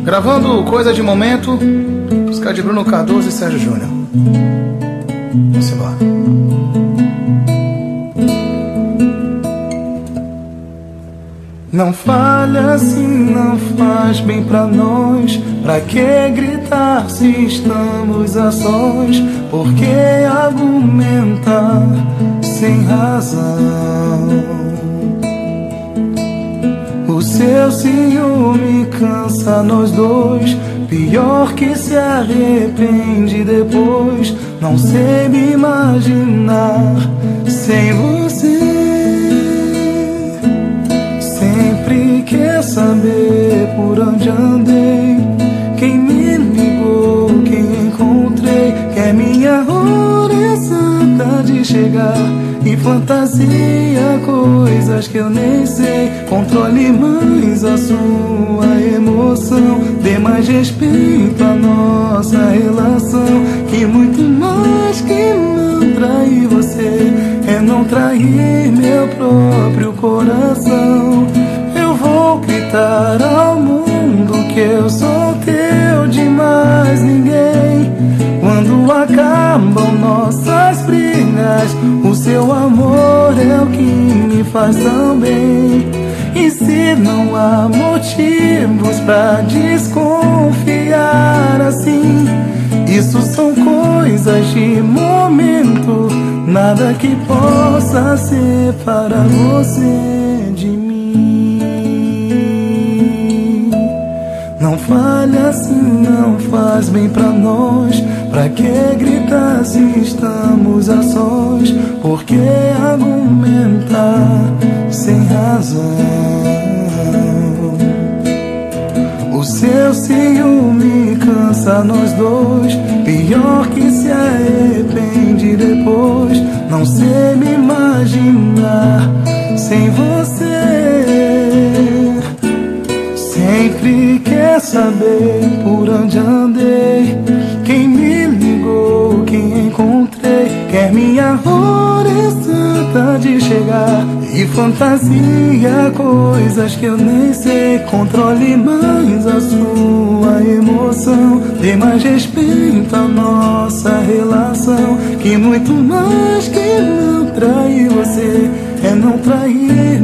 Gravando Coisa de Momento, música de Bruno Cardoso e Sérgio Júnior. Vamos embora. Não falha assim, não faz bem pra nós. Pra que gritar se estamos a sós? Por que argumentar sem razão? O seu ciúme cansa nós dois, pior que se arrepende depois. Não sei me imaginar sem você. Sempre quer saber por onde andei, quem me ligou, quem encontrei. Quer minha hora exata de chegar e fantasia coisas que eu nem sei. Controle mais a sua emoção, dê mais respeito à nossa relação. Que muito mais que não trair você é não trair meu próprio coração. Eu vou gritar ao mundo que eu sou teu de mais ninguém. Quando acabam nossas brigas, o seu amor é o que me faz tão bem. E se não há motivos pra desconfiar assim, isso são coisas de momento, nada que possa separar você de mim. Não falha assim, não faz bem pra nós. Pra que gritar se estamos a sós? Por que argumentar sem razão? O seu ciúme cansa nós dois, pior que se arrepende depois. Não sei me imaginar sem você. Sempre quer saber por onde andei, quem me ligou, quem encontrei. Quer minha hora exata de chegar e fantasia coisas que eu nem sei. Controle mais a sua emoção, dê mais respeito à nossa relação. Que muito mais que não trair você é não trair